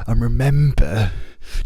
and remember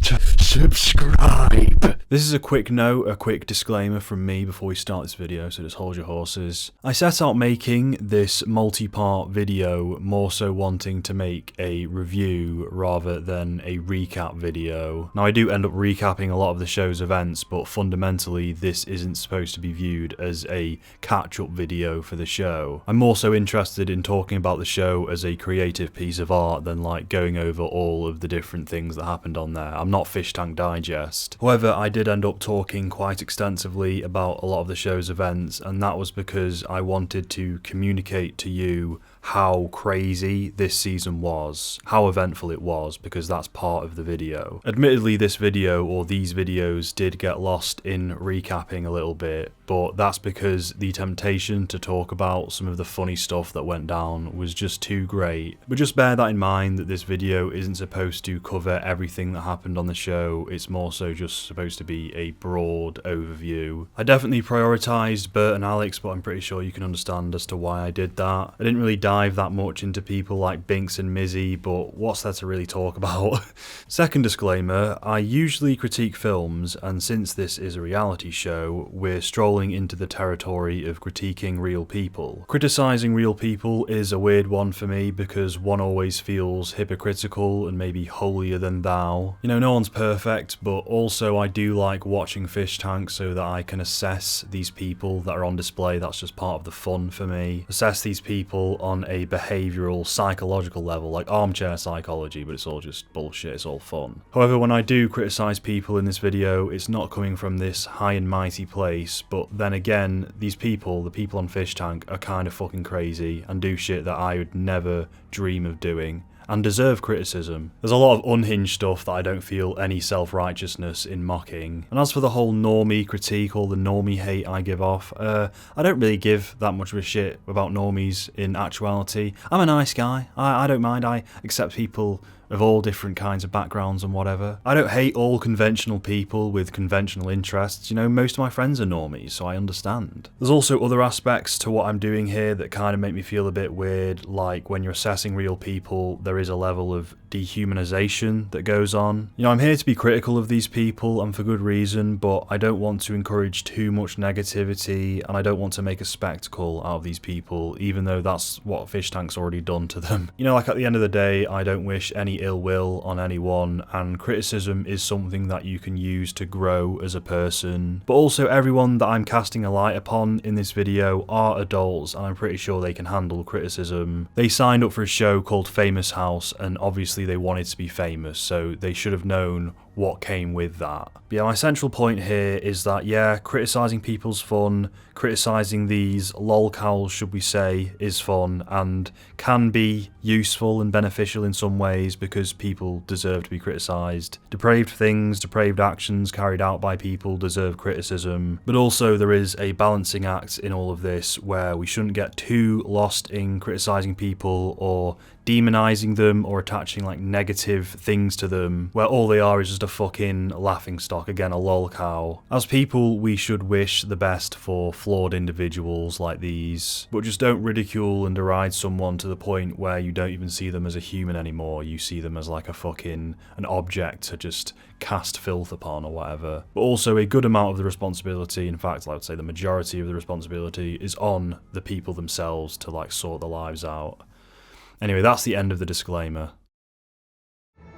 to subscribe. This is a quick note, a quick disclaimer from me before we start this video, so just hold your horses. I set out making this multi-part video more so wanting to make a review rather than a recap video. Now I do end up recapping a lot of the show's events, but fundamentally this isn't supposed to be viewed as a catch-up video for the show. I'm more so interested in talking about the show as a creative piece of art than like going over all of the different things that happened on there. I'm not Fishtank Digest. However, I did end up talking quite extensively about a lot of the show's events, and that was because I wanted to communicate to you how crazy this season was, how eventful it was, because that's part of the video. Admittedly, this video, or these videos, did get lost in recapping a little bit, but that's because the temptation to talk about some of the funny stuff that went down was just too great. But just bear that in mind, that this video isn't supposed to cover everything that happened on the show, it's more so just supposed to be a broad overview. I definitely prioritised Bert and Alex, but I'm pretty sure you can understand as to why I did that. I didn't really dive that much into people like Binks and Mizzy, but what's there to really talk about? Second disclaimer, I usually critique films, and since this is a reality show, we're strolling into the territory of critiquing real people. Criticising real people is a weird one for me because one always feels hypocritical and maybe holier than thou. You know, no one's perfect, but also I do like watching Fishtank so that I can assess these people that are on display. That's just part of the fun for me. Assess these people on a behavioural, psychological level, like armchair psychology, but it's all just bullshit, it's all fun. However, when I do criticise people in this video, it's not coming from this high and mighty place, but then again, these people, the people on Fishtank, are kind of fucking crazy and do shit that I would never dream of doing, and deserve criticism. There's a lot of unhinged stuff that I don't feel any self-righteousness in mocking. And as for the whole normie critique, all the normie hate I give off, I don't really give that much of a shit about normies in actuality. I'm a nice guy, I don't mind, I accept people of all different kinds of backgrounds and whatever. I don't hate all conventional people with conventional interests, you know, most of my friends are normies, so I understand. There's also other aspects to what I'm doing here that kind of make me feel a bit weird, like when you're assessing real people, there is a level of dehumanization that goes on. You know, I'm here to be critical of these people, and for good reason, but I don't want to encourage too much negativity, and I don't want to make a spectacle out of these people, even though that's what Fishtank's already done to them. You know, like at the end of the day, I don't wish any ill will on anyone, and criticism is something that you can use to grow as a person. But also everyone that I'm casting a light upon in this video are adults, and I'm pretty sure they can handle criticism. They signed up for a show called Famous House, and obviously they wanted to be famous, so they should have known what came with that. But yeah, my central point here is that, yeah, criticising people's fun, criticising these lolcows, should we say, is fun, and can be useful and beneficial in some ways because people deserve to be criticised. Depraved things, depraved actions carried out by people deserve criticism, but also there is a balancing act in all of this where we shouldn't get too lost in criticising people or demonising them or attaching like negative things to them, where all they are is just a fucking laughing stock, again a lolcow. As people, we should wish the best for flawed individuals like these, but just don't ridicule and deride someone to the point where you don't even see them as a human anymore, you see them as like an object to just cast filth upon or whatever. But also a good amount of the responsibility, in fact I would say the majority of the responsibility, is on the people themselves to like sort their lives out. Anyway, that's the end of the disclaimer.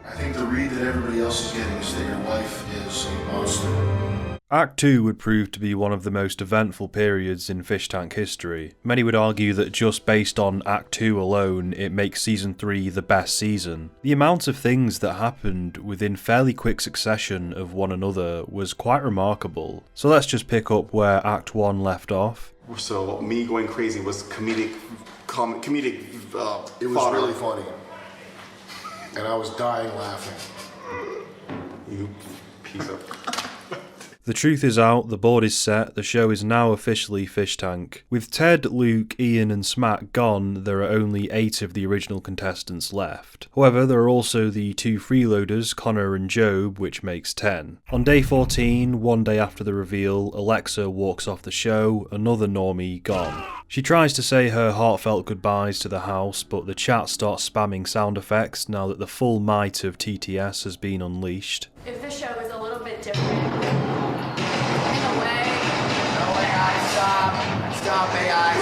I think the read that everybody else is getting is that your wife is a monster. Act 2 would prove to be one of the most eventful periods in Fishtank history. Many would argue that just based on Act 2 alone, it makes Season 3 the best season. The amount of things that happened within fairly quick succession of one another was quite remarkable. So let's just pick up where Act 1 left off. So me going crazy was comedic It was really funny. And I was dying laughing. You piece of... The truth is out, the board is set, the show is now officially Fishtank. With Ted, Luke, Ian and Smack gone, there are only 8 of the original contestants left. However, there are also the 2 freeloaders, Connor and Job, which makes 10. On day 14, one day after the reveal, Alexa walks off the show, another normie gone. She tries to say her heartfelt goodbyes to the house, but the chat starts spamming sound effects now that the full might of TTS has been unleashed. If the show is a little bit different, no way, stop AI,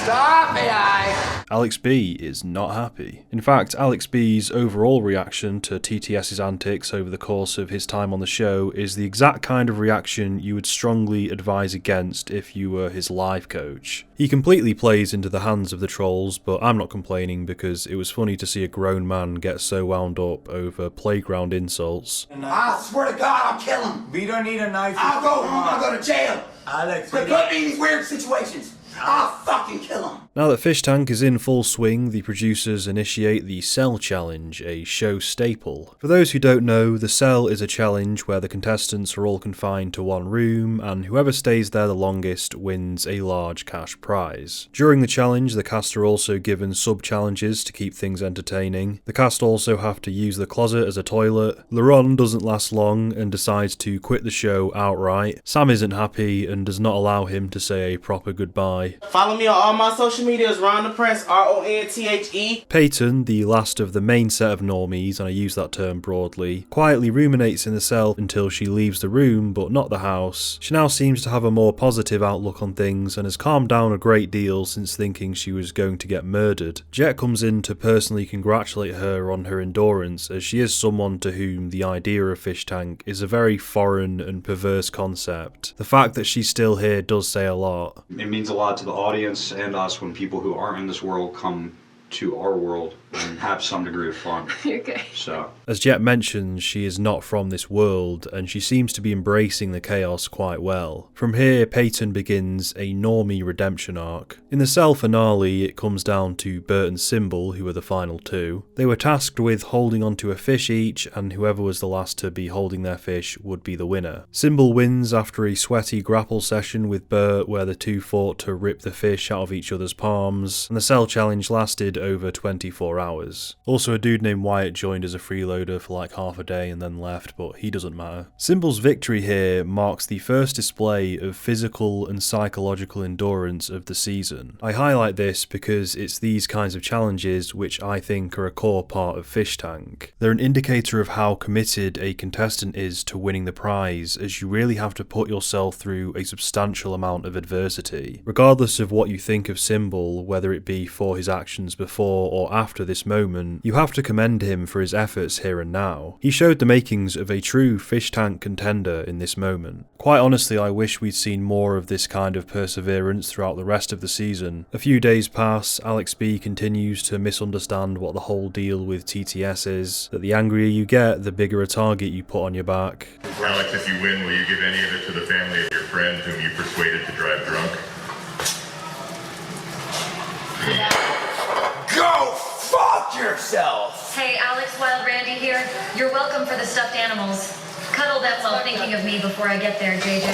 stop AI. Alex B is not happy. In fact, Alex B's overall reaction to TTS's antics over the course of his time on the show is the exact kind of reaction you would strongly advise against if you were his life coach. He completely plays into the hands of the trolls, but I'm not complaining because it was funny to see a grown man get so wound up over playground insults. I swear to God, I'll kill him. We don't need a knife. I'll go home, I'll go to jail. Alex, put me in these weird situations. I'll fucking kill him. Now that Fishtank is in full swing, the producers initiate the Cell Challenge, a show staple. For those who don't know, the Cell is a challenge where the contestants are all confined to one room, and whoever stays there the longest wins a large cash prize. During the challenge, the cast are also given sub-challenges to keep things entertaining. The cast also have to use the closet as a toilet. LeRon doesn't last long and decides to quit the show outright. Sam isn't happy and does not allow him to say a proper goodbye. Follow me on all my social medias, Ron the Prince, RONTHE. Peyton, the last of the main set of normies, and I use that term broadly, quietly ruminates in the cell until she leaves the room, but not the house. She now seems to have a more positive outlook on things and has calmed down a great deal since thinking she was going to get murdered. Jet comes in to personally congratulate her on her endurance, as she is someone to whom the idea of Fishtank is a very foreign and perverse concept. The fact that she's still here does say a lot. It means a lot to the audience and us when people who aren't in this world come to our world and have some degree of fun. Okay. So, as Jet mentions, she is not from this world, and she seems to be embracing the chaos quite well. From here, Peyton begins a normie redemption arc. In the Cell finale, it comes down to Bert and Symbol, who are the final 2. They were tasked with holding onto a fish each, and whoever was the last to be holding their fish would be the winner. Symbol wins after a sweaty grapple session with Bert, where the 2 fought to rip the fish out of each other's palms, and the Cell challenge lasted over 24 hours. Also, a dude named Wyatt joined as a freeloader for like half a day and then left, but he doesn't matter. Symbol's victory here marks the first display of physical and psychological endurance of the season. I highlight this because it's these kinds of challenges which I think are a core part of Fishtank. They're an indicator of how committed a contestant is to winning the prize, as you really have to put yourself through a substantial amount of adversity. Regardless of what you think of Symbol, whether it be for his actions before or after this moment, you have to commend him for his efforts here and now. He showed the makings of a true Fishtank contender in this moment. Quite honestly, I wish we'd seen more of this kind of perseverance throughout the rest of the season. A few days pass, Alex B continues to misunderstand what the whole deal with TTS is, that the angrier you get, the bigger a target you put on your back. Alex, if you win, will you give any of it to the family of your friend whom you persuaded to drive drunk? Go fuck yourself! Hey, Alex Wild Randy here. You're welcome for the stuffed animals. Cuddle them while thinking of me before I get there, JJ.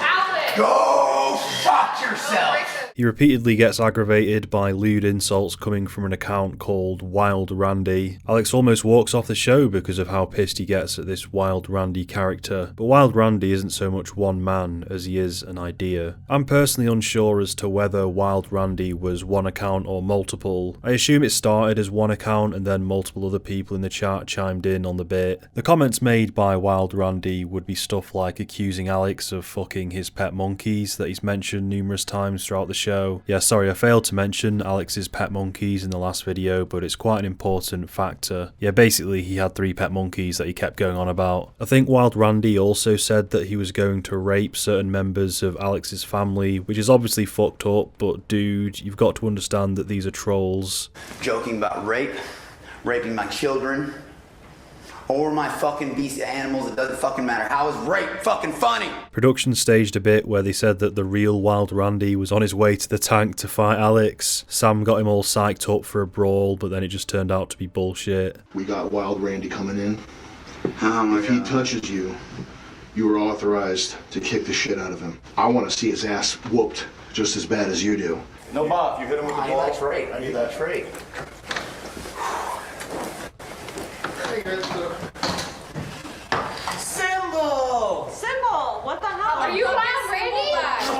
Alex! Go fuck yourself! He repeatedly gets aggravated by lewd insults coming from an account called Wild Randy. Alex almost walks off the show because of how pissed he gets at this Wild Randy character, but Wild Randy isn't so much one man as he is an idea. I'm personally unsure as to whether Wild Randy was one account or multiple. I assume it started as one account and then multiple other people in the chat chimed in on the bit. The comments made by Wild Randy would be stuff like accusing Alex of fucking his pet monkeys that he's mentioned numerous times throughout the show. Yeah, sorry, I failed to mention Alex's pet monkeys in the last video, but it's quite an important factor. Yeah, basically he had 3 pet monkeys that he kept going on about. I think Wild Randy also said that he was going to rape certain members of Alex's family, which is obviously fucked up, but dude, you've got to understand that these are trolls. Joking about rape, raping my children, or my fucking beast animals, it doesn't fucking matter. How is rape fucking funny? Production staged a bit where they said that the real Wild Randy was on his way to the tank to fight Alex. Sam got him all psyched up for a brawl, but then it just turned out to be bullshit. We got Wild Randy coming in. Oh my If he touches you, you were authorized to kick the shit out of him. I want to see his ass whooped just as bad as you do. No, Bob, you hit him with the ball. That's right. I need that trait. Symbol! What the hell? Are you not Randy?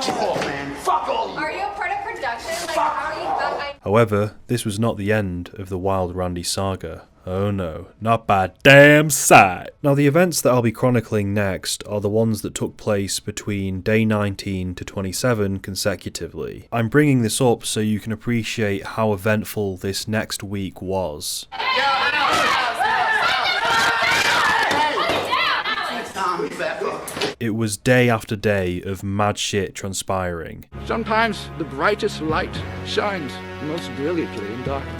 Fuck all, man. Fuck all. Are you a part of production? Like, how do you... However, this was not the end of the Wild Randy saga. Oh no, not by damn sight. Now the events that I'll be chronicling next are the ones that took place between day 19 to 27 consecutively. I'm bringing this up so you can appreciate how eventful this next week was. It was day after day of mad shit transpiring. Sometimes the brightest light shines most brilliantly in darkness.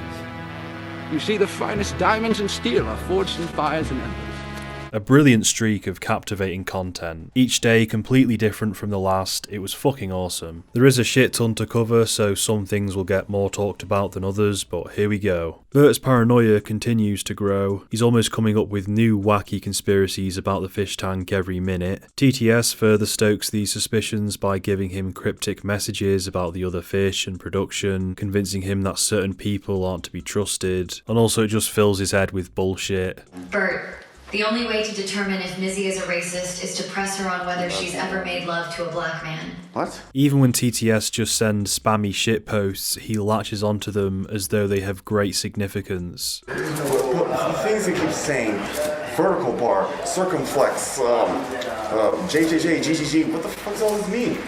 You see, the finest diamonds and steel are forged in fires and embers. A brilliant streak of captivating content. Each day completely different from the last. It was fucking awesome. There is a shit ton to cover, so some things will get more talked about than others, but here we go. Bert's paranoia continues to grow. He's almost coming up with new wacky conspiracies about the fish tank every minute. TTS further stokes these suspicions by giving him cryptic messages about the other fish and production, convincing him that certain people aren't to be trusted, and also it just fills his head with bullshit. Bert, the only way to determine if Mizzy is a racist is to press her on whether she's ever made love to a black man. What? Even when TTS just sends spammy shit posts, he latches onto them as though they have great significance. The things he keeps saying, vertical bar, circumflex, JJJ, GGG, what the fuck does all this mean?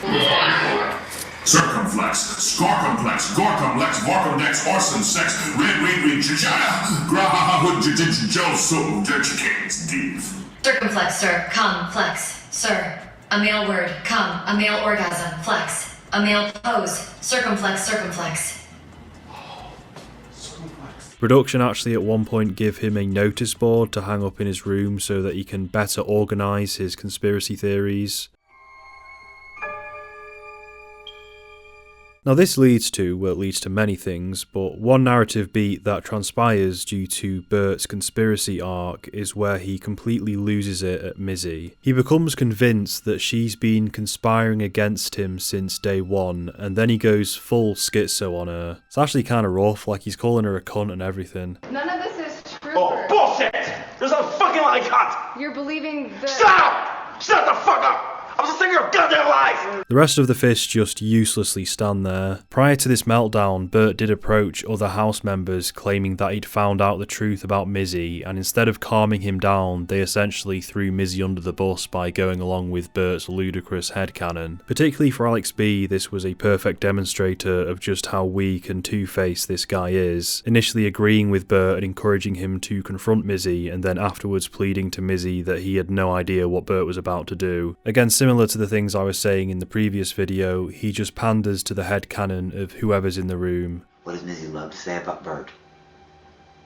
Circumflex, scarcomplex, gorcomplex, vorcomdex, orson sex, red, chichaya, grahahud, josum, jerchicans, deep. Circumflex, sir. Come, flex, sir. A male word. Come. A male orgasm. Flex. A male pose. Circumflex, circumflex. Production actually at one point give him a notice board to hang up in his room so that he can better organise his conspiracy theories. Now this leads to many things, but one narrative beat that transpires due to Bert's conspiracy arc is where he completely loses it at Mizzy. He becomes convinced that she's been conspiring against him since day one, and then he goes full schizo on her. It's actually kinda rough, like he's calling her a cunt and everything. None of this is true. Oh, bullshit! There's a fucking lie, cunt! You're believing the... Shut up! Shut the fuck up! I'm just thinking of goddamn lies! The rest of the fish just uselessly stand there. Prior to this meltdown, Bert did approach other house members claiming that he'd found out the truth about Mizzy, and instead of calming him down, they essentially threw Mizzy under the bus by going along with Bert's ludicrous headcanon. Particularly for Alex B, this was a perfect demonstrator of just how weak and two-faced this guy is, initially agreeing with Bert and encouraging him to confront Mizzy, and then afterwards pleading to Mizzy that he had no idea what Bert was about to do. Again, similar to the things I was saying in the previous video, he just panders to the headcanon of whoever's in the room. What does Mizzy love to say about Bert?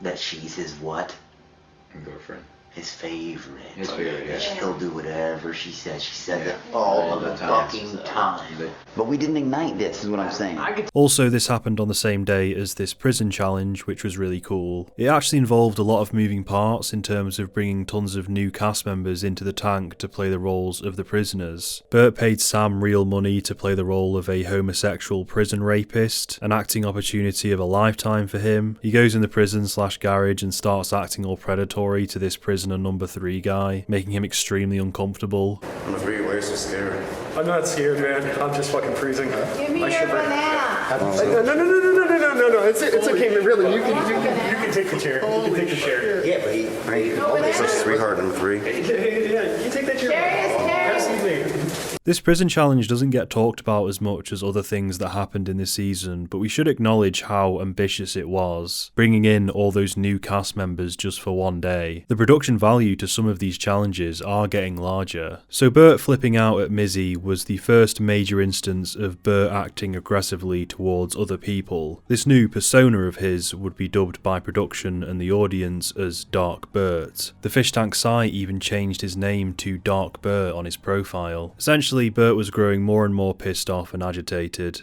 That she's his what? Girlfriend. His favorite. His favorite, yeah. He'll do whatever she says. She said it all of the fucking time. But we didn't ignite this, is what I'm saying. Also, this happened on the same day as this prison challenge, which was really cool. It actually involved a lot of moving parts in terms of bringing tons of new cast members into the tank to play the roles of the prisoners. Bert paid Sam real money to play the role of a homosexual prison rapist, an acting opportunity of a lifetime for him. He goes in the prison/garage and starts acting all predatory to this prisoner number 3 guy, making him extremely uncomfortable. Number 3, why are you so scared? I'm not scared, man. I'm just fucking freezing. Give me your banana. No. It's okay, man. Really, you can take the chair. You can take the chair. Yeah, but he Such a sweetheart, number 3. Yeah, you take that chair. Absolutely. This prison challenge doesn't get talked about as much as other things that happened in this season, but we should acknowledge how ambitious it was, bringing in all those new cast members just for one day. The production value to some of these challenges are getting larger. So Bert flipping out at Mizzy was the first major instance of Bert acting aggressively towards other people. This new persona of his would be dubbed by production and the audience as Dark Bert. The Fishtank site even changed his name to Dark Bert on his profile. Essentially, Bert was growing more and more pissed off and agitated.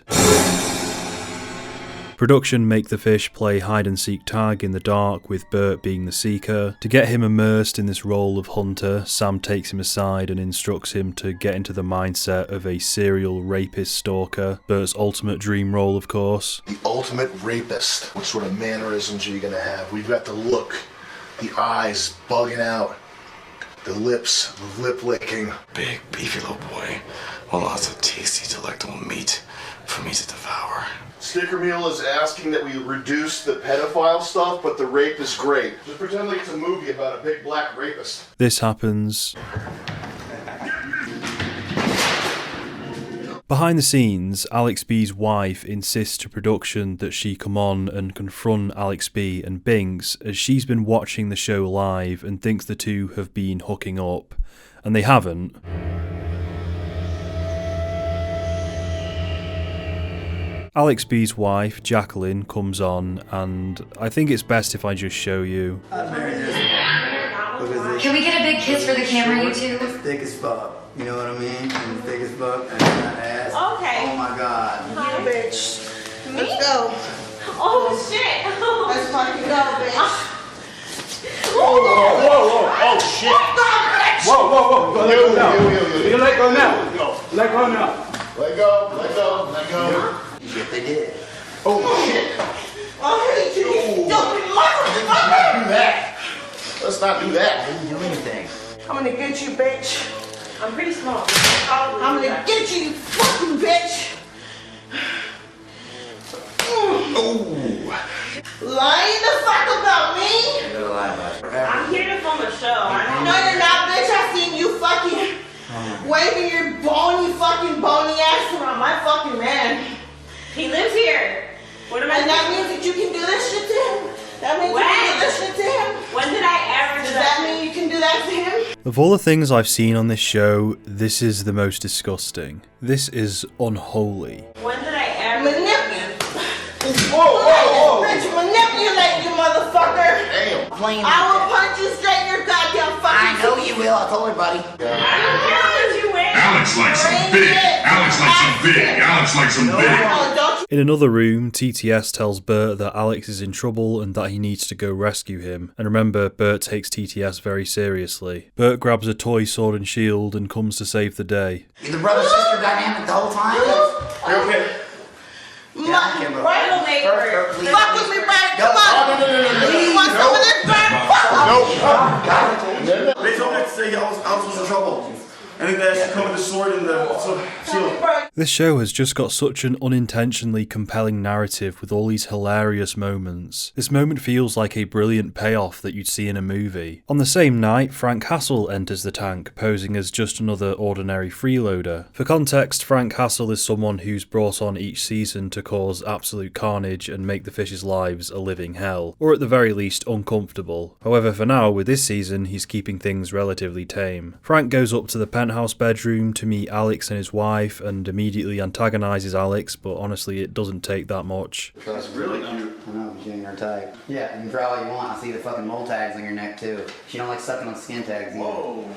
Production make the fish play hide and seek tag in the dark, with Bert being the seeker. To get him immersed in this role of hunter, Sam takes him aside and instructs him to get into the mindset of a serial rapist stalker. Bert's ultimate dream role, of course. The ultimate rapist. What sort of mannerisms are you gonna have? We've got the look, the eyes bugging out, the lips, the lip licking. Big, beefy little boy. With lots of tasty, delectable meat for me to devour. Sticker Meal is asking that we reduce the pedophile stuff, but the rape is great. Just pretend like it's a movie about a big black rapist. This happens. Behind the scenes, Alex B's wife insists to production that she come on and confront Alex B and Binks, as she's been watching the show live and thinks the two have been hooking up, and they haven't. Alex B's wife, Jacqueline, comes on, and I think it's best if I just show you. Can we get a big kiss for the camera, you two? It's thick as fuck. You know what I mean? And it's thick as fuck. And it's got ass. Okay. Oh my god. Hi, bitch. Let's go. Oh shit. Let's fucking go, bitch. Whoa, oh shit. Whoa. Let go now. You let go now. Let go now. Let go, let go, let go. Shit, they did. Oh shit. I hate you, you stupid motherfucker. Do that. Let's not do that. I didn't do anything. I'm gonna get you, bitch. I'm pretty small. I'm gonna get you, you fucking bitch. Ooh. Lying the fuck about me? I'm gonna lie about it. I'm here to film a show. No, you're not, bitch. I seen you fucking waving your fucking bony ass around my fucking man. He lives here. What am I And that doing? means that you can do this shit to him? That means you can do this shit to him? When did I ever do Does that mean you can do that to him? Of all the things I've seen on this show, this is the most disgusting. This is unholy. When did I ever Manipulate. Whoa. Bitch, manipulate you, motherfucker. Damn. I will punch you straight in your goddamn fucking I know you will. I told her, buddy. I don't care what you wear. Alex likes some big. Alex likes some big. Alex likes some big. Oh, don't you? In another room, TTS tells Bert that Alex is in trouble and that he needs to go rescue him. And remember, Bert takes TTS very seriously. Bert grabs a toy sword and shield and comes to save the day. You the brother-sister dynamic the whole time? You okay? My Little First, neighbor. please. fuck with me, Brad. Come on. No. You want some of this, Brad? They told me to say I was in trouble. And then she come with the sword and the shield. This show has just got such an unintentionally compelling narrative with all these hilarious moments. This moment feels like a brilliant payoff that you'd see in a movie. On the same night, Frank Hassel enters the tank, posing as just another ordinary freeloader. For context, Frank Hassel is someone who's brought on each season to cause absolute carnage and make the fish's lives a living hell, or at the very least uncomfortable. However, for now, with this season, he's keeping things relatively tame. Frank goes up to the penthouse bedroom to meet Alex and his wife and immediately antagonizes Alex, but honestly it doesn't take that much. That's really cute. I know, she's in her type. Yeah, you can draw all you want. I see the fucking mole tags on your neck too. She don't like sucking on skin tags either. Whoa.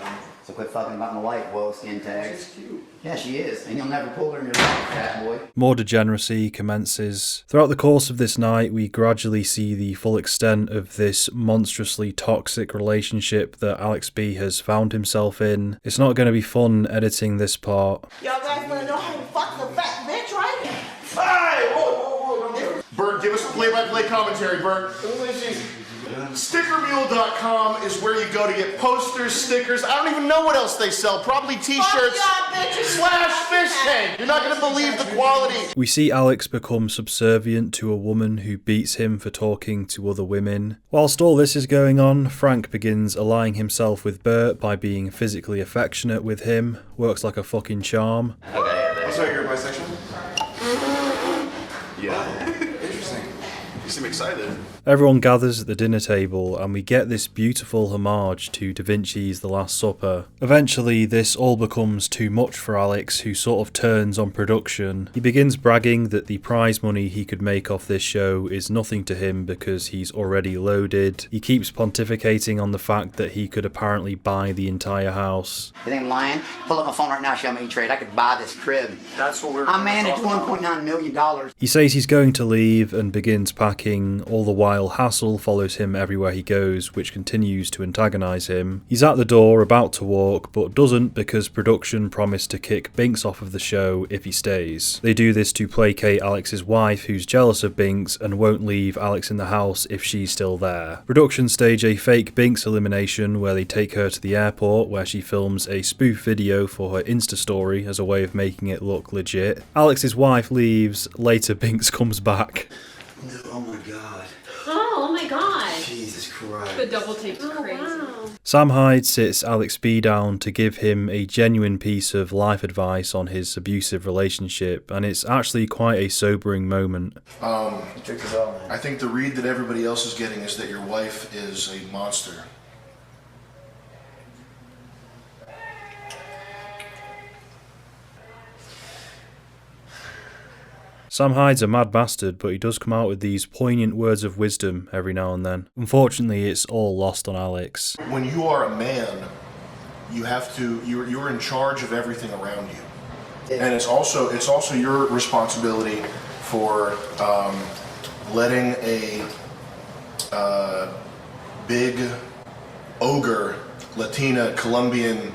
So quit fucking about my life, whoa, skin tags. She's cute. Yeah, she is. And you'll never pull her in your life, fat boy. More degeneracy commences. Throughout the course of this night, we gradually see the full extent of this monstrously toxic relationship that Alex B has found himself in. It's not going to be fun editing this part. Y'all guys wanna know how to fuck the fat bitch, right? Hey! Whoa. Bert, give us a play-by-play commentary, Bert. Stickermule.com is where you go to get posters, stickers. I don't even know what else they sell. Probably t-shirts / Fishtank. You're not going to believe the quality. We see Alex become subservient to a woman who beats him for talking to other women. Whilst all this is going on, Frank begins allying himself with Bert by being physically affectionate with him. Works like a fucking charm. I'm sorry, you're bisexual? Yeah. Interesting. You seem excited. Everyone gathers at the dinner table and we get this beautiful homage to Da Vinci's The Last Supper. Eventually this all becomes too much for Alex, who sort of turns on production. He begins bragging that the prize money he could make off this show is nothing to him because he's already loaded. He keeps pontificating on the fact that he could apparently buy the entire house. You think I'm lying? Pull up my phone right now, show me E-Trade. I could buy this crib. That's what we're I'm managed $1.9 million. He says he's going to leave and begins packing, all the while Hassel follows him everywhere he goes, which continues to antagonize him. He's at the door about to walk, but doesn't because production promised to kick Binks off of the show if he stays. They do this to placate Alex's wife, who's jealous of Binks and won't leave Alex in the house if she's still there. Production stage a fake Binks elimination where they take her to the airport, where she films a spoof video for her Insta story as a way of making it look legit. Alex's wife leaves, later Binks comes back. Oh my god. Oh my god. Jesus Christ. The double take's crazy. Wow. Sam Hyde sits Alex B down to give him a genuine piece of life advice on his abusive relationship, and it's actually quite a sobering moment. I think the read that everybody else is getting is that your wife is a monster. Sam Hyde's a mad bastard, but he does come out with these poignant words of wisdom every now and then. Unfortunately, it's all lost on Alex. When you are a man, you have to, you're in charge of everything around you. And it's also your responsibility for letting a big ogre, Latina, Colombian,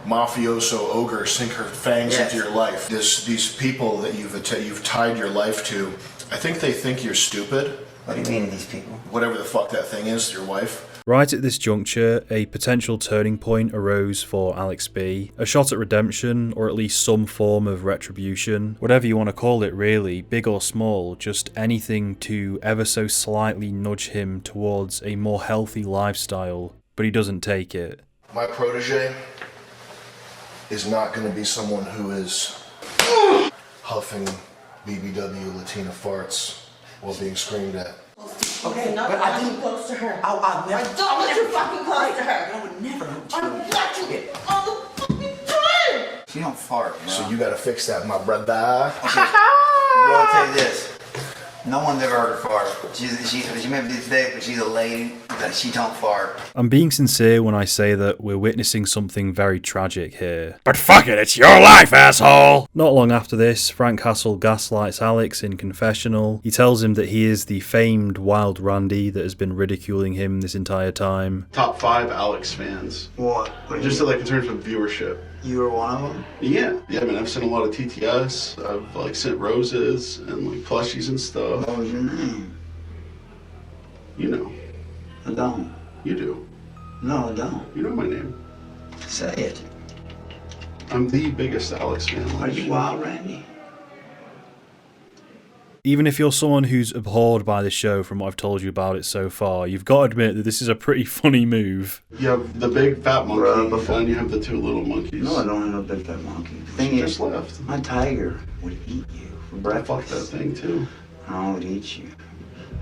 mafioso ogre sink her fangs into your life. These people that you've tied your life to, I think you're stupid. What do you mean, these people? Whatever the fuck that thing is, your wife. Right at this juncture, a potential turning point arose for Alex B. A shot at redemption, or at least some form of retribution. Whatever you want to call it really, big or small, just anything to ever so slightly nudge him towards a more healthy lifestyle, but he doesn't take it. My protege is not going to be someone who is huffing BBW Latina farts while being screamed at. Okay, but I didn't close to her. I'll never. I don't want you fucking close to her. I would never. I'm watching all the fucking time. She don't fart, bro. So you got to fix that, my brother. Bro, I'll tell you this. No one's ever heard her fart. She may be today, but she's a lady that she don't fart. I'm being sincere when I say that we're witnessing something very tragic here. But fuck it, it's your life, asshole! Not long after this, Frank Hassel gaslights Alex in confessional. He tells him that he is the famed Wild Randy that has been ridiculing him this entire time. Top 5 Alex fans. What? Just like in terms of viewership. You were one of them? Yeah, I mean, I've sent a lot of TTS. I've like sent roses and like plushies and stuff. What was your name? You know. I don't. You do. No, I don't. You know my name. Say it. I'm the biggest Alex fan. Are you Wild Randy? Even if you're someone who's abhorred by the show from what I've told you about it so far, you've got to admit that this is a pretty funny move. You have the big fat monkey, and you have the 2 little monkeys. No, I don't have no big fat monkey. The thing is, just left. my tiger would eat you for breakfast. Fuck that thing too. I would eat you.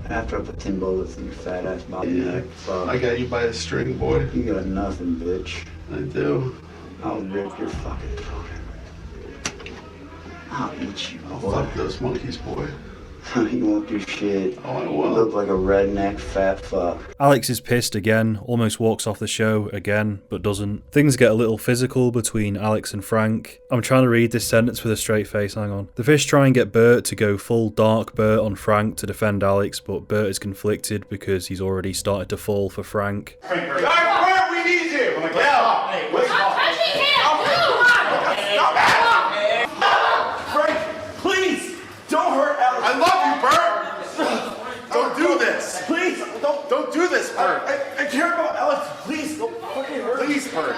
After I put 10 bullets in your fat ass body neck. Fuck. I got you by a string, boy. You got nothing, bitch. I do. I'll rip your fucking throat. I'll eat you, boy. Fuck those monkeys, boy. You won't do shit. Oh, I You will. look like a redneck fat fuck. Alex is pissed again, almost walks off the show again, but doesn't. Things get a little physical between Alex and Frank. I'm trying to read this sentence with a straight face, hang on. The fish try and get Bert to go full dark Bert on Frank to defend Alex, but Bert is conflicted because he's already started to fall for Frank. Bert, we need you! I'm like, yeah. Hey, what's Frank, please, don't hurt Alex. I love you, Bert. Don't do this. Please, Don't do this, Bert. I care about Alex. Please, don't fucking hurt. Please, Bert.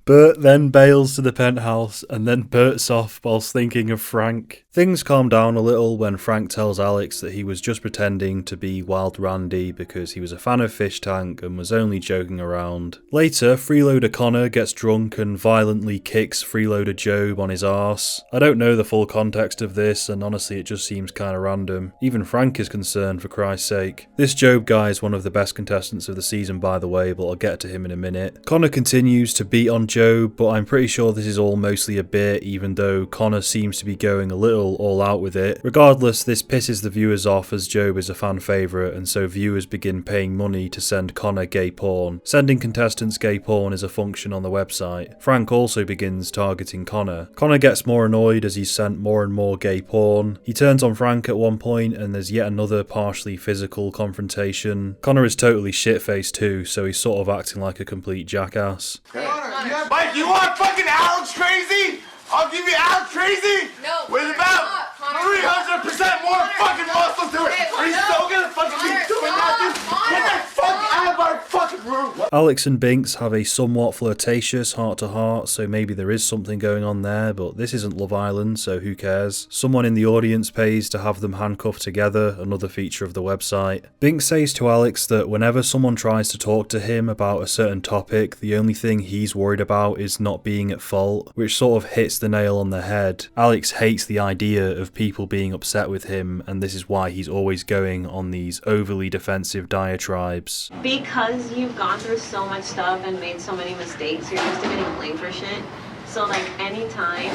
Bert then bails to the penthouse and then Bert's off whilst thinking of Frank. Things calm down a little when Frank tells Alex that he was just pretending to be Wild Randy because he was a fan of Fishtank and was only joking around. Later, Freeloader Connor gets drunk and violently kicks Freeloader Job on his arse. I don't know the full context of this, and honestly it just seems kinda random. Even Frank is concerned, for Christ's sake. This Job guy is one of the best contestants of the season, by the way, but I'll get to him in a minute. Connor continues to beat on Job, but I'm pretty sure this is all mostly a bit, even though Connor seems to be going a little all out with it. Regardless, this pisses the viewers off as Job is a fan favourite, and so viewers begin paying money to send Connor gay porn. Sending contestants gay porn is a function on the website. Frank also begins targeting Connor. Connor gets more annoyed as he's sent more and more gay porn. He turns on Frank at one point and there's yet another partially physical confrontation. Connor is totally shit-faced too, so he's sort of acting like a complete jackass. Mike, you want fucking Alex crazy? I'll give you Alex crazy. No. With about 300% more fucking muscle to it. Are you still gonna fucking be doing that, dude? Get that fuck out of our fucking room. Alex and Binks have a somewhat flirtatious heart-to-heart, so maybe there is something going on there, but this isn't Love Island, so who cares? Someone in the audience pays to have them handcuffed together, another feature of the website. Binks says to Alex that whenever someone tries to talk to him about a certain topic, the only thing he's worried about is not being at fault, which sort of hits the nail on the head. Alex hates the idea of people being upset with him, and this is why he's always going on these overly defensive diatribes. Because you've gone through so much stuff and made so many mistakes, you're used to getting blamed for shit. So like anytime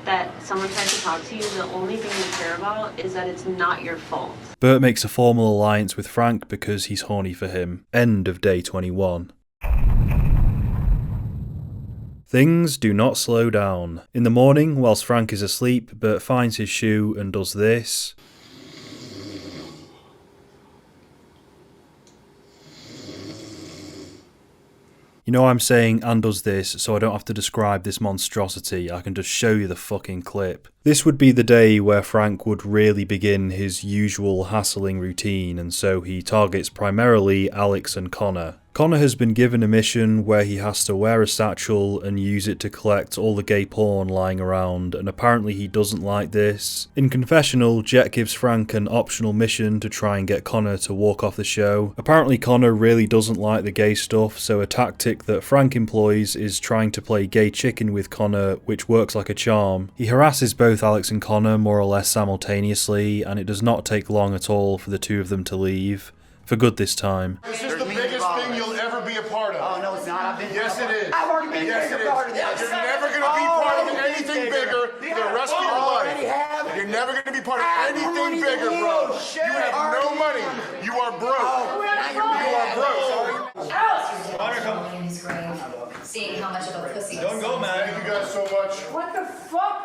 that someone tries to talk to you, the only thing you care about is that it's not your fault. Bert makes a formal alliance with Frank because he's horny for him. End of day 21. Things do not slow down. In the morning, whilst Frank is asleep, Bert finds his shoe and does this. You know I'm saying and does this, so I don't have to describe this monstrosity, I can just show you the fucking clip. This would be the day where Frank would really begin his usual hassling routine, and so he targets primarily Alex and Connor. Connor has been given a mission where he has to wear a satchel and use it to collect all the gay porn lying around, and apparently he doesn't like this. In confessional, Jet gives Frank an optional mission to try and get Connor to walk off the show. Apparently Connor really doesn't like the gay stuff, so a tactic that Frank employs is trying to play gay chicken with Connor, which works like a charm. He harasses both Alex and Connor more or less simultaneously, and it does not take long at all for the two of them to leave. For good this time. This is the biggest thing you'll ever be a part of. Oh, no, it's not. Yes, it is. I've already been yes, a it part of is. this. You're never going to be part of anything bigger for the rest of your life. You're never going to be part of anything bigger, bro. You have no money. You are broke. You are broke. In his grave, seeing how much of a pussy. Don't go, man. Thank you guys so much. What the fuck?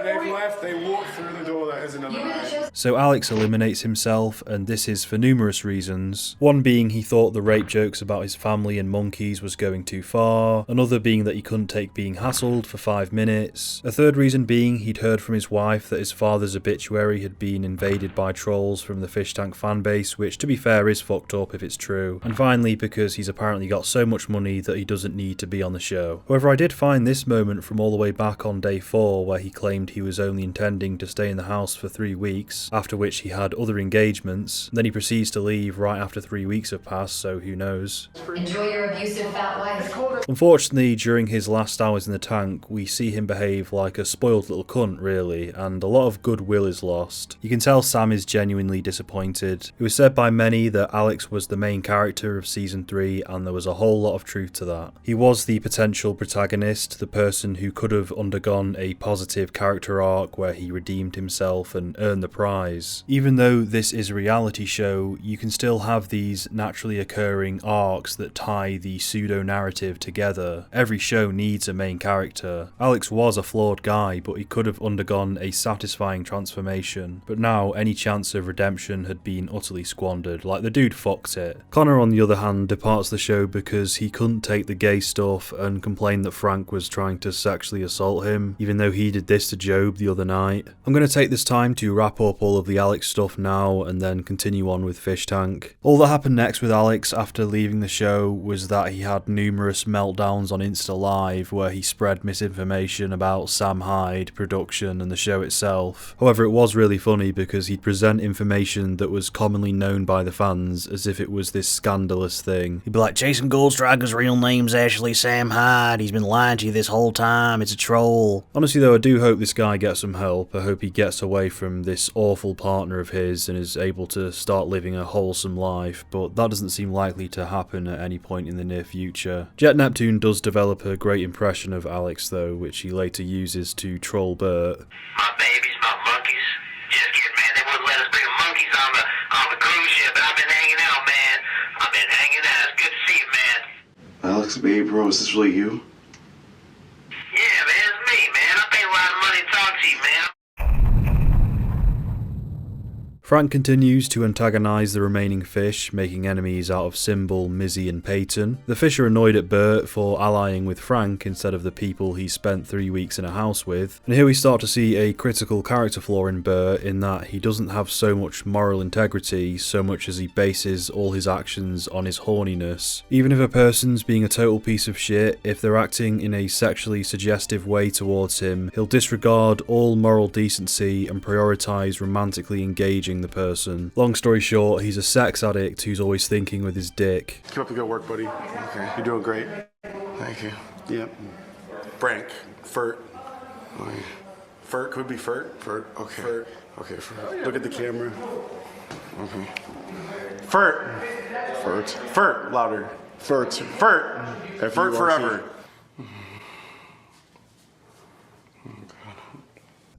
They've left. They walked through the door. That is another night. So Alex eliminates himself, and this is for numerous reasons. One being he thought the rape jokes about his family and monkeys was going too far, another being that he couldn't take being hassled for 5 minutes, a third reason being he'd heard from his wife that his father's obituary had been invaded by trolls from the Fishtank fanbase, which to be fair is fucked up if it's true, and finally because he's apparently got so much money that he doesn't need to be on the show. However, I did find this moment from all the way back on day 4 where he claimed he was only intending to stay in the house for 3 weeks, after which he had other engagements. Then he proceeds to leave right after 3 weeks have passed, so who knows. Enjoy your abusive fat wife. Unfortunately, during his last hours in the tank, we see him behave like a spoiled little cunt really, and a lot of goodwill is lost. You can tell Sam is genuinely disappointed. It was said by many that Alex was the main character of season 3, and there was a whole lot of truth to that. He was the potential protagonist, the person who could have undergone a positive character arc where he redeemed himself and earned the prize. Even though this is a reality show, you can still have these naturally occurring arcs that tie the pseudo-narrative together. Every show needs a main character. Alex was a flawed guy, but he could have undergone a satisfying transformation. But now any chance of redemption had been utterly squandered, like the dude fucked it. Connor on the other hand departs the show because he couldn't take the gay stuff and complained that Frank was trying to sexually assault him, even though he did this to Job the other night. I'm going to take this time to wrap up all of the Alex stuff now and then continue on with Fishtank. All that happened next with Alex after leaving the show was that he had numerous meltdowns on Insta Live where he spread misinformation about Sam Hyde, production and the show itself. However, it was really funny because he'd present information that was commonly known by the fans as if it was this scandalous thing. He'd be like, Jason Goldstriker's real name's actually Sam Hyde, he's been lying to you this whole time, it's a troll. Honestly though, I do hope this guy gets some help. I hope he gets away from this awful partner of his and is able to start living a wholesome life, but that doesn't seem likely to happen at any point in the near future. Jet Neptune does develop a great impression of Alex though, which he later uses to troll Bert. My babies, my monkeys. Just kidding, man. They wouldn't let us bring the monkeys on the cruise ship, but I've been hanging out, man. I've been hanging out. It's good to see you, man. Alex, baby, bro, is this really you? Yeah, man, it's me, man. I paid a lot of money to talk to you, man. Frank continues to antagonize the remaining fish, making enemies out of Symbol, Mizzy and Peyton. The fish are annoyed at Bert for allying with Frank instead of the people he spent 3 weeks in a house with. And here we start to see a critical character flaw in Bert in that he doesn't have so much moral integrity so much as he bases all his actions on his horniness. Even if a person's being a total piece of shit, if they're acting in a sexually suggestive way towards him, he'll disregard all moral decency and prioritize romantically engaging the person. Long story short, he's a sex addict who's always thinking with his dick. Keep up the good work, buddy. Okay. You're doing great. Thank you. Yep. Frank. Fert. Okay. Fert. Could it be Fert? Fert. Okay. Fert. Okay, Fert. Look at the camera. Okay. Fert. Fert. Fert. Louder. Fert. Fert. Fert forever.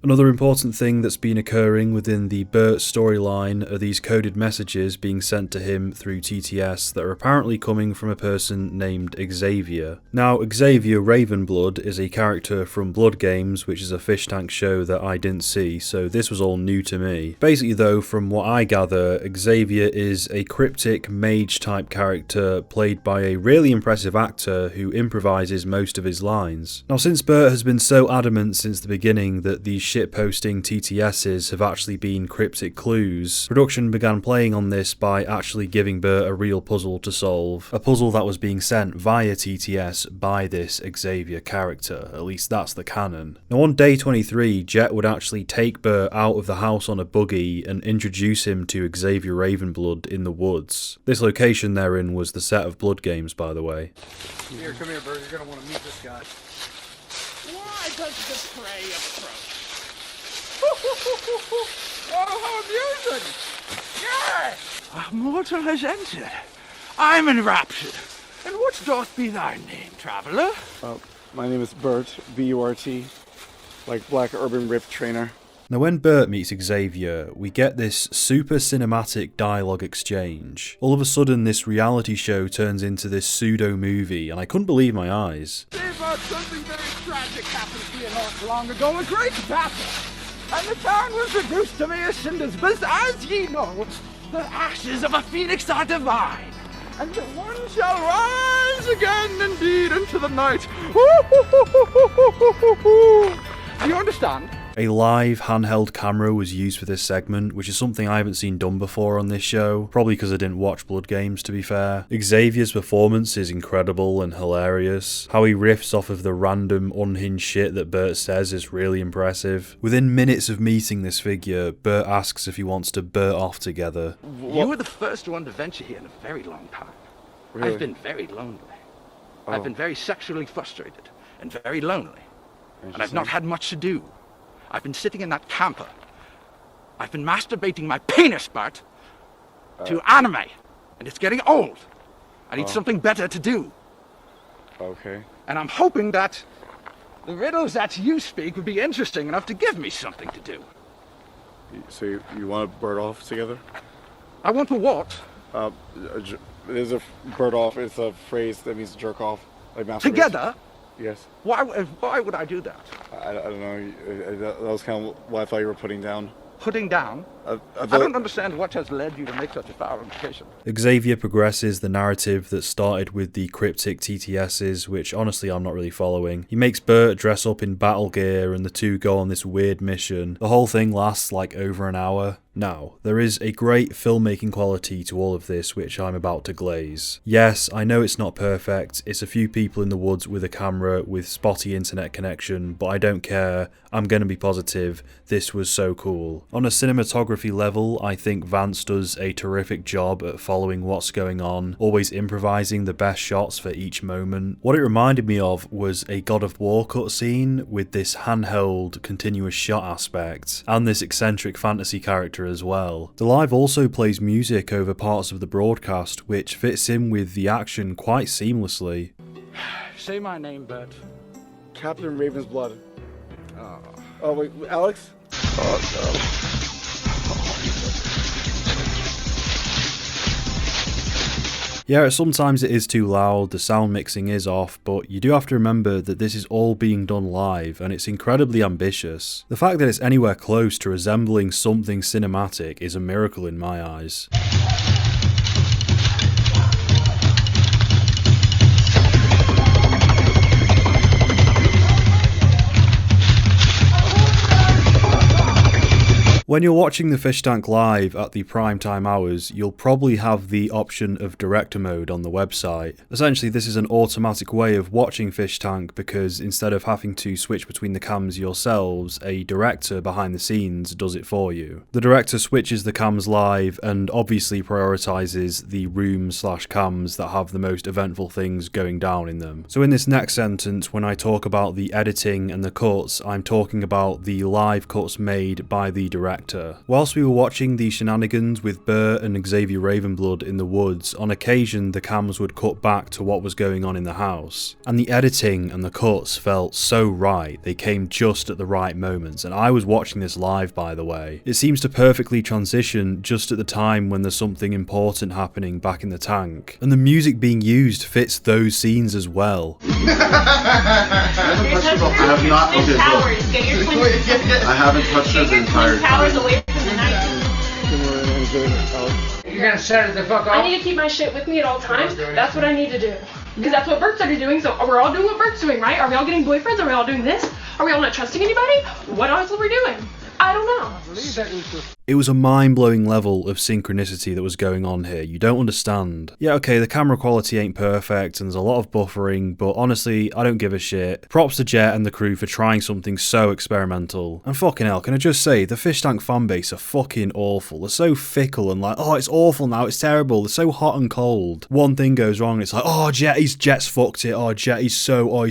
Another important thing that's been occurring within the Bert storyline are these coded messages being sent to him through TTS that are apparently coming from a person named Xavier. Now, Xavier Ravenblood is a character from Blood Games, which is a Fishtank show that I didn't see, so this was all new to me. Basically though, from what I gather, Xavier is a cryptic mage type character played by a really impressive actor who improvises most of his lines. Now, since Bert has been so adamant since the beginning that these shitposting TTSs have actually been cryptic clues, production began playing on this by actually giving Bert a real puzzle to solve. A puzzle that was being sent via TTS by this Xavier character, at least that's the canon. Now on day 23, Jet would actually take Bert out of the house on a buggy and introduce him to Xavier Ravenblood in the woods. This location therein was the set of Blood Games, by the way. Come here, Bert. You're gonna want to meet this guy. Why does the prey approach? Oh, how amusing! Yes! A mortal has entered. I'm enraptured. And what doth be thy name, traveller? My name is Bert, B-U-R-T, like Black Urban Rip Trainer. Now when Bert meets Xavier, we get this super cinematic dialogue exchange. All of a sudden this reality show turns into this pseudo movie and I couldn't believe my eyes. But something very tragic happened here not long ago, a great battle. And the town was reduced to mere cinders, but as ye know, the ashes of a phoenix are divine. And one shall rise again indeed into the night. Do you understand? A live handheld camera was used for this segment, which is something I haven't seen done before on this show, probably because I didn't watch Blood Games to be fair. Xavier's performance is incredible and hilarious. How he riffs off of the random unhinged shit that Bert says is really impressive. Within minutes of meeting this figure, Bert asks if he wants to Bert off together. You were the first one to venture here in a very long time. Really? I've been very lonely. I've been very sexually frustrated and very lonely. And I've not had much to do. I've been sitting in that camper. I've been masturbating my penis, Bert, to anime. And it's getting old. I need something better to do. Okay. And I'm hoping that the riddles that you speak would be interesting enough to give me something to do. So you want to bird off together? I want to what? There's a bird off. It's a phrase that means jerk off. Like masturbation. Together? Yes. Why would I do that? I don't know. That was kind of what I thought you were putting down. putting down. I don't understand what has led you to make such a foul implication. Xavier progresses the narrative that started with the cryptic TTSs, which honestly I'm not really following. He makes Bert dress up in battle gear and the two go on this weird mission. The whole thing lasts like over an hour. Now, there is a great filmmaking quality to all of this which I'm about to glaze. Yes, I know it's not perfect, it's a few people in the woods with a camera with spotty internet connection, but I don't care, I'm gonna be positive, this was so cool. On a cinematography level, I think Vance does a terrific job at following what's going on, always improvising the best shots for each moment. What it reminded me of was a God of War cutscene with this handheld, continuous shot aspect, and this eccentric fantasy character as well. The live also plays music over parts of the broadcast, which fits in with the action quite seamlessly. Say my name, Bert. Captain Ravensblood. Oh, wait, Alex? Yeah, sometimes it is too loud, the sound mixing is off, but you do have to remember that this is all being done live, and it's incredibly ambitious. The fact that it's anywhere close to resembling something cinematic is a miracle in my eyes. When you're watching the Fishtank live at the prime time hours, you'll probably have the option of director mode on the website. Essentially, this is an automatic way of watching Fishtank because instead of having to switch between the cams yourselves, a director behind the scenes does it for you. The director switches the cams live and obviously prioritizes the rooms/cams that have the most eventful things going down in them. So in this next sentence, when I talk about the editing and the cuts, I'm talking about the live cuts made by the director. Whilst we were watching the shenanigans with Bert and Xavier Ravenblood in the woods, on occasion the cams would cut back to what was going on in the house. And the editing and the cuts felt so right, they came just at the right moments, and I was watching this live by the way. It seems to perfectly transition just at the time when there's something important happening back in the tank. And the music being used fits those scenes as well. I haven't touched it the entire time. Away from the night. You're gonna shut it the fuck off? I need to keep my shit with me at all times. That's what I need to do. Because that's what Bert started doing, so we're all doing what Bert's doing, right? Are we all getting boyfriends? Are we all doing this? Are we all not trusting anybody? What else are we doing? I don't know. It was a mind-blowing level of synchronicity that was going on here, you don't understand. Yeah, okay, the camera quality ain't perfect and there's a lot of buffering, but honestly, I don't give a shit. Props to Jet and the crew for trying something so experimental. And fucking hell, can I just say, the Fishtank fanbase are fucking awful. They're so fickle and like, oh, it's awful now, it's terrible, they're so hot and cold. One thing goes wrong and it's like, oh, Jet's fucked it, oh, he's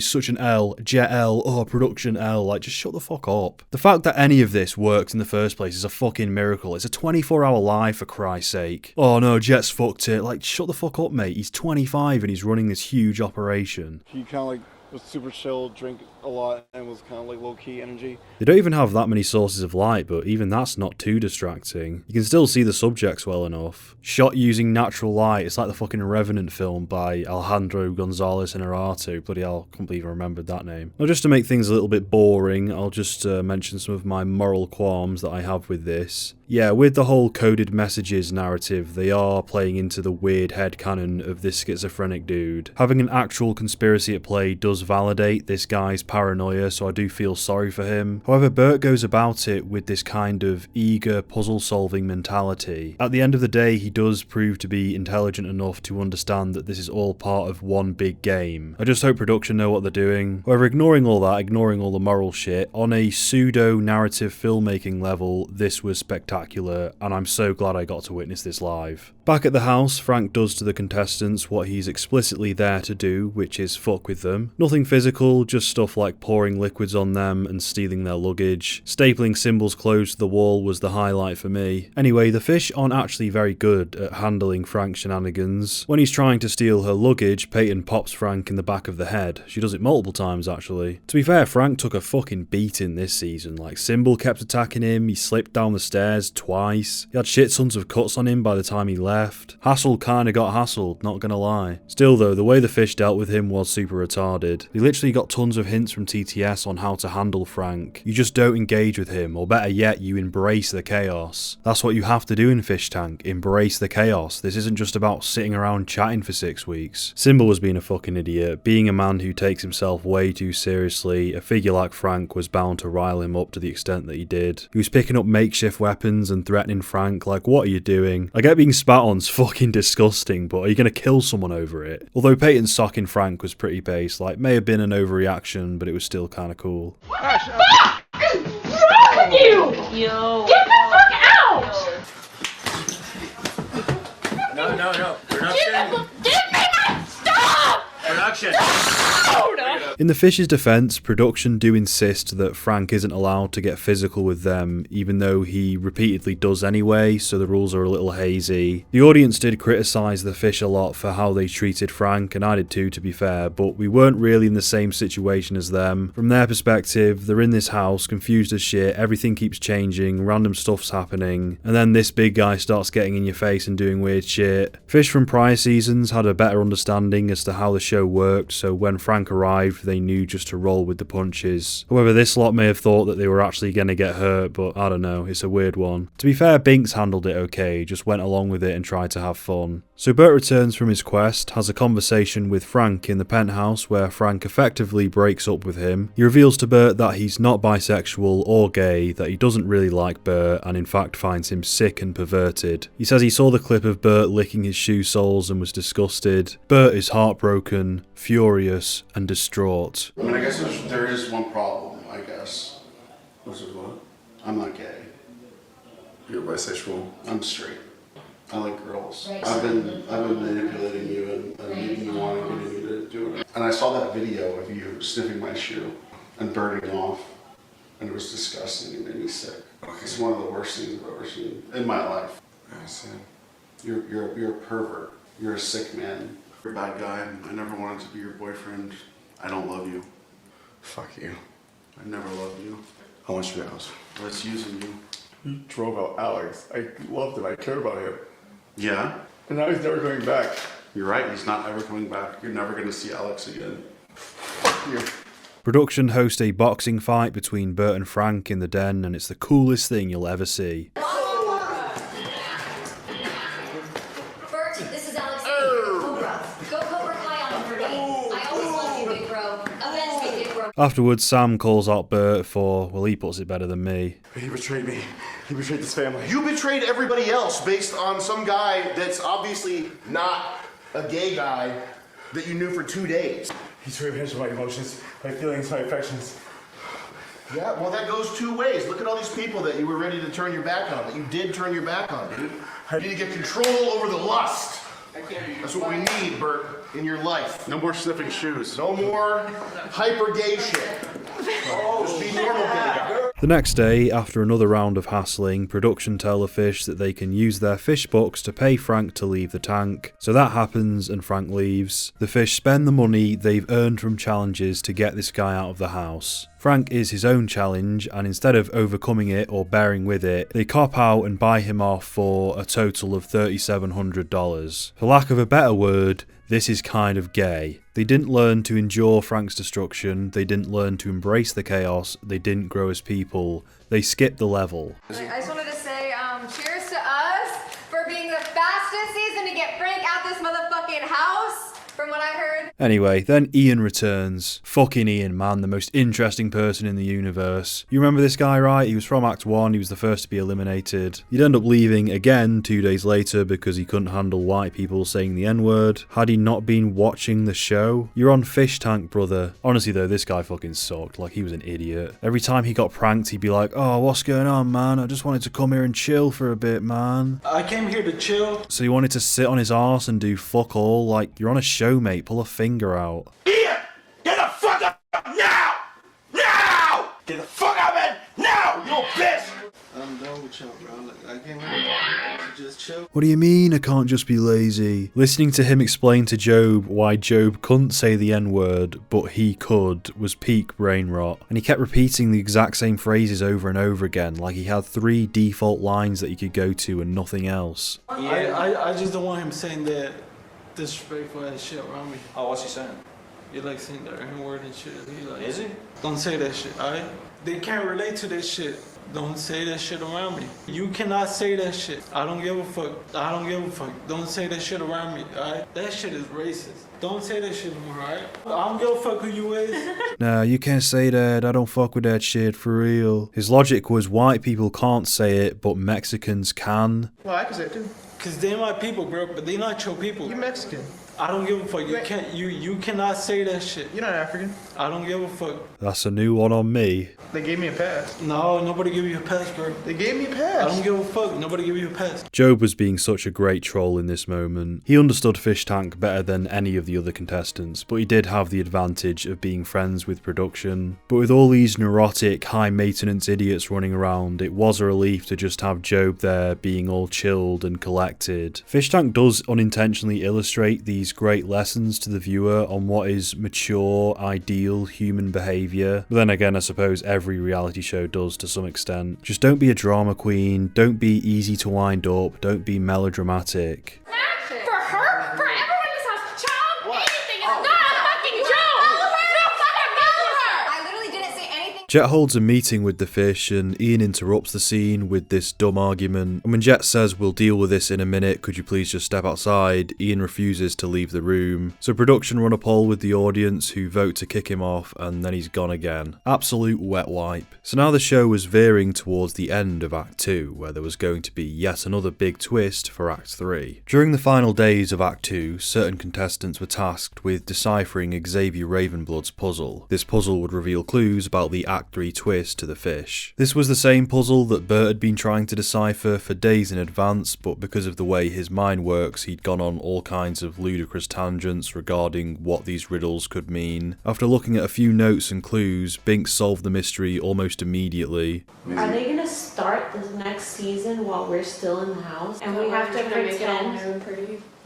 such an L, Jet L, oh, production L, like, just shut the fuck up. The fact that any of this worked in the first place is a fucking miracle. It's a 24-hour live, for Christ's sake. Oh no, Jet's fucked it. Like, shut the fuck up, mate. He's 25 and he's running this huge operation. He kind of like was super chill, drank a lot, and was kind of like low-key energy. They don't even have that many sources of light, but even that's not too distracting. You can still see the subjects well enough. Shot using natural light, it's like the fucking Revenant film by Alejandro Gonzalez Inarritu. Bloody hell, I can't believe I remembered that name. Now, just to make things a little bit boring, I'll just mention some of my moral qualms that I have with this. Yeah, with the whole coded messages narrative, they are playing into the weird headcanon of this schizophrenic dude. Having an actual conspiracy at play does validate this guy's paranoia, so I do feel sorry for him. However, Bert goes about it with this kind of eager puzzle-solving mentality. At the end of the day, he does prove to be intelligent enough to understand that this is all part of one big game. I just hope production know what they're doing. However, ignoring all that, ignoring all the moral shit, on a pseudo-narrative filmmaking level, this was spectacular. And I'm so glad I got to witness this live. Back at the house, Frank does to the contestants what he's explicitly there to do, which is fuck with them. Nothing physical, just stuff like pouring liquids on them and stealing their luggage. Stapling Symbol's clothes to the wall was the highlight for me. Anyway, the fish aren't actually very good at handling Frank's shenanigans. When he's trying to steal her luggage, Peyton pops Frank in the back of the head. She does it multiple times, actually. To be fair, Frank took a fucking beating this season. Like, Symbol kept attacking him, he slipped down the stairs twice. He had shit tons of cuts on him by the time he left. left. Hassel kinda got hassled, not gonna lie. Still though, the way the fish dealt with him was super retarded. They literally got tons of hints from TTS on how to handle Frank. You just don't engage with him, or better yet, you embrace the chaos. That's what you have to do in Fishtank, embrace the chaos. This isn't just about sitting around chatting for 6 weeks. Symbol was being a fucking idiot. Being a man who takes himself way too seriously, a figure like Frank was bound to rile him up to the extent that he did. He was picking up makeshift weapons and threatening Frank like, what are you doing? I get being spat on's fucking disgusting, but are you gonna kill someone over it? Although Peyton's socking Frank was pretty base, like may have been an overreaction, but it was still kinda cool. What the fuck is wrong with you? Yo. Get the fuck out! No. Production. Give me my stuff! Production. In the fish's defense, production do insist that Frank isn't allowed to get physical with them, even though he repeatedly does anyway, so the rules are a little hazy. The audience did criticise the fish a lot for how they treated Frank, and I did too, to be fair, but we weren't really in the same situation as them. From their perspective, they're in this house, confused as shit, everything keeps changing, random stuff's happening, and then this big guy starts getting in your face and doing weird shit. Fish from prior seasons had a better understanding as to how the show worked, so when Frank arrived, they knew just to roll with the punches. However, this lot may have thought that they were actually going to get hurt, but I don't know, it's a weird one. To be fair, Binks handled it okay, just went along with it and tried to have fun. So Bert returns from his quest, has a conversation with Frank in the penthouse where Frank effectively breaks up with him. He reveals to Bert that he's not bisexual or gay, that he doesn't really like Bert and in fact finds him sick and perverted. He says he saw the clip of Bert licking his shoe soles and was disgusted. Bert is heartbroken, furious and distraught. I mean, I guess there is one problem, I guess. Which is what? I'm not gay. You're bisexual. I'm straight. I like girls. I've been manipulating you and making you want to get you to do it. And I saw that video of you sniffing my shoe and burning off, and it was disgusting. It made me sick. Okay. It's one of the worst things I've ever seen in my life. I see. You're a pervert. You're a sick man. You're a bad guy. I never wanted to be your boyfriend. I don't love you. Fuck you. I never loved you. How much you out? That's using you. You drove out Alex. I loved him. I cared about him. Yeah? And now he's never going back. You're right. He's not ever coming back. You're never going to see Alex again. Fuck you. Production hosts a boxing fight between Bert and Frank in the den, and it's the coolest thing you'll ever see. Bert, this is Alex. Cobra. Go Cobra Kai on him for me. I always loved you, big bro. Avenge me, big bro. Afterwards, Sam calls out Bert for, well, he puts it better than me. He betrayed me. He betrayed this family. You betrayed everybody else based on some guy that's obviously not a gay guy that you knew for 2 days. He took advantage of my emotions, my feelings, my affections. Yeah, well, that goes 2 ways. Look at all these people that you were ready to turn your back on, that you did turn your back on, dude. You need to get control over the lust. That's what we need, Bert, in your life. No more sniffing shoes. No more hyper gay shit. Just be normal gay guy. The next day, after another round of hassling, production tell the fish that they can use their fish bucks to pay Frank to leave the tank. So that happens and Frank leaves. The fish spend the money they've earned from challenges to get this guy out of the house. Frank is his own challenge, and instead of overcoming it or bearing with it, they cop out and buy him off for a total of $3,700. For lack of a better word, this is kind of gay. They didn't learn to endure Frank's destruction, they didn't learn to embrace the chaos, they didn't grow as people, they skipped the level. I just wanted to say cheers to us for being the fastest season to get Frank out this motherfucking house, from what I heard. Anyway, then Ian returns. Fucking Ian, man, the most interesting person in the universe. You remember this guy, right? He was from Act 1, he was the first to be eliminated. He'd end up leaving again 2 days later because he couldn't handle white people saying the N-word. Had he not been watching the show? You're on Fishtank, brother. Honestly though, this guy fucking sucked. Like, he was an idiot. Every time he got pranked, he'd be like, oh, what's going on, man? I just wanted to come here and chill for a bit, man. I came here to chill. So he wanted to sit on his arse and do fuck all? Like, you're on a show, mate. Pull a finger out. Ian! Get the fuck up now! Now! Get the fuck out, man! Now! You little bitch! I'm done with chill, bro. Like, I can't really just chill. What do you mean I can't just be lazy? Listening to him explain to Job why Job couldn't say the N-word, but he could, was peak brain rot. And he kept repeating the exact same phrases over and over again, like he had 3 default lines that he could go to and nothing else. I just don't want him saying that disrespectful ass shit around me. Oh, what's he saying? You like saying the N-word and shit. He like, is he? Don't say that shit, alright? They can't relate to that shit. Don't say that shit around me. You cannot say that shit. I don't give a fuck. I don't give a fuck. Don't say that shit around me, alright? That shit is racist. Don't say that shit anymore, alright? I don't give a fuck who you is. Nah, you can't say that. I don't fuck with that shit, for real. His logic was white people can't say it, but Mexicans can. Well, I can say it too. Cause they're my people, bro, but they not your people. You Mexican. I don't give a fuck. You cannot say that shit. You're not African. I don't give a fuck. That's a new one on me. They gave me a pass. No, nobody gave you a pass, bro. They gave me a pass. I don't give a fuck. Nobody gave you a pass. Job was being such a great troll in this moment. He understood Fishtank better than any of the other contestants, but he did have the advantage of being friends with production. But with all these neurotic, high-maintenance idiots running around, it was a relief to just have Job there being all chilled and collected. Fishtank does unintentionally illustrate these great lessons to the viewer on what is mature, ideal human behaviour. But then again, I suppose every reality show does to some extent. Just don't be a drama queen, don't be easy to wind up, don't be melodramatic. For her? For everyone in this house? Child? Anything is not a fucking joke! No fucking matter her! I literally didn't say anything. Jet holds a meeting with the fish and Ian interrupts the scene with this dumb argument. And when Jet says we'll deal with this in a minute, could you please just step outside, Ian refuses to leave the room. So production run a poll with the audience who vote to kick him off and then he's gone again. Absolute wet wipe. So now the show was veering towards the end of Act 2 where there was going to be yet another big twist for Act 3. During the final days of Act 2, certain contestants were tasked with deciphering Xavier Ravenblood's puzzle. This puzzle would reveal clues about the Act 3 twist to the fish. This was the same puzzle that Bert had been trying to decipher for days in advance, but because of the way his mind works, he'd gone on all kinds of ludicrous tangents regarding what these riddles could mean. After looking at a few notes and clues, Binks solved the mystery almost immediately. Are they gonna start this next season while we're still in the house? And we have to pretend.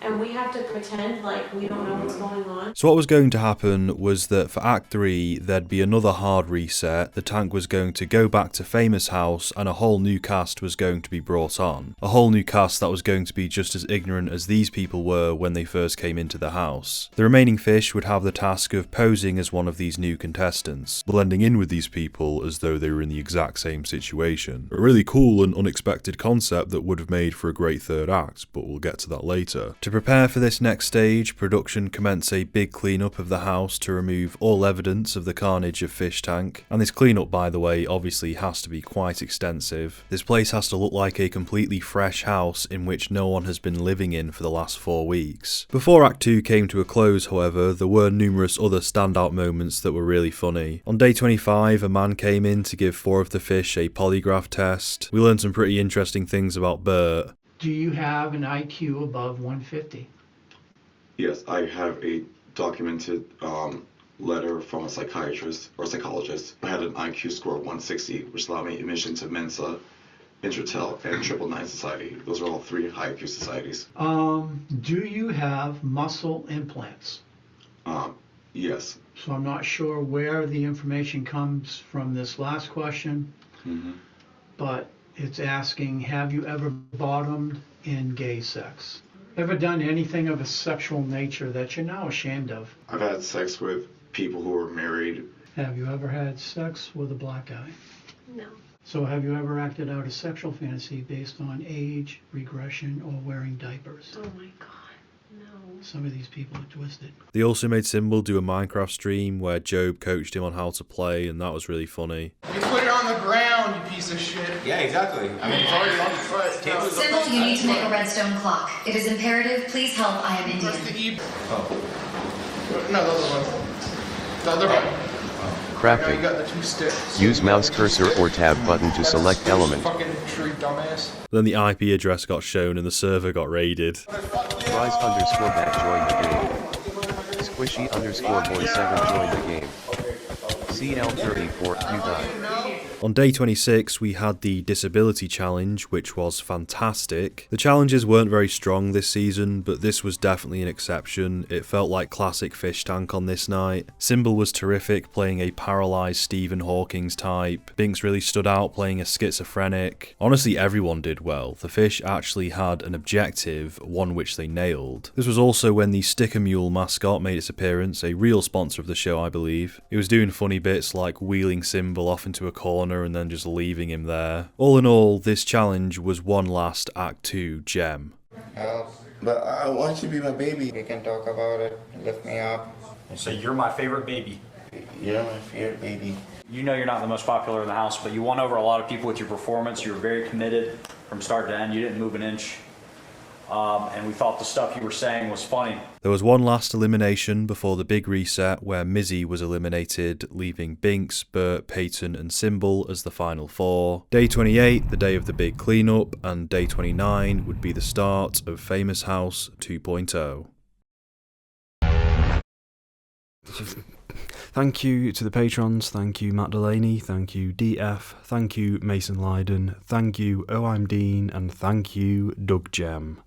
And we have to pretend like we don't know what's going on. So what was going to happen was that for Act 3 there'd be another hard reset, the tank was going to go back to Famous House and a whole new cast was going to be brought on. A whole new cast that was going to be just as ignorant as these people were when they first came into the house. The remaining fish would have the task of posing as one of these new contestants, blending in with these people as though they were in the exact same situation. A really cool and unexpected concept that would have made for a great third act, but we'll get to that later. To prepare for this next stage, production commenced a big cleanup of the house to remove all evidence of the carnage of Fishtank. And this cleanup, by the way, obviously has to be quite extensive. This place has to look like a completely fresh house in which no one has been living in for the last 4 weeks. Before Act 2 came to a close, however, there were numerous other standout moments that were really funny. On day 25, a man came in to give 4 of the fish a polygraph test. We learned some pretty interesting things about Bert. Do you have an IQ above 150? Yes, I have a documented letter from a psychiatrist or psychologist. I had an IQ score of 160, which allowed me admission to Mensa, Intratel, and 999 Society. Those are all 3 high IQ societies. Do you have muscle implants? Yes. So I'm not sure where the information comes from this last question, but it's asking, have you ever bottomed in gay sex? Ever done anything of a sexual nature that you're now ashamed of? I've had sex with people who are married. Have you ever had sex with a black guy? No. So have you ever acted out a sexual fantasy based on age, regression, or wearing diapers? Oh my god, no. Some of these people are twisted. They also made Symbol do a Minecraft stream where Job coached him on how to play, and that was really funny. You put it on the ground, you piece of shit. Yeah, exactly. I mean, it's already on the front. Symbol, you need to make a redstone clock. It is imperative. Please help. I am Indian. Oh. No, the other one. The other one. Crafting. Now you got the 2 sticks. Use mouse cursor or tab button to select element. Fucking tree, dumbass. Then the IP address got shown and the server got raided. Tries_that join the game. Squishy_boy7 join the game. CL34 you died. On day 26, we had the disability challenge, which was fantastic. The challenges weren't very strong this season, but this was definitely an exception. It felt like classic Fishtank on this night. Symbol was terrific, playing a paralysed Stephen Hawking's type. Binks really stood out, playing a schizophrenic. Honestly, everyone did well. The fish actually had an objective, one which they nailed. This was also when the Sticker Mule mascot made its appearance, a real sponsor of the show, I believe. It was doing funny bits like wheeling Symbol off into a corner and then just leaving him there. All in all, this challenge was one last Act 2 gem. But I want you to be my baby. We can talk about it, lift me up. So you're my favorite baby. You're my favorite baby. You know you're not the most popular in the house, but you won over a lot of people with your performance. You were very committed from start to end. You didn't move an inch. And we thought the stuff you were saying was funny. There was one last elimination before the big reset where Mizzy was eliminated, leaving Binks, Bert, Peyton and Symbol as the final 4. Day 28, the day of the big cleanup, and day 29 would be the start of Famous House 2.0. Thank you to the patrons, thank you Matt Delaney, thank you DF, thank you Mason Lydon, thank you Oh I'm Dean, and thank you Doug Gem.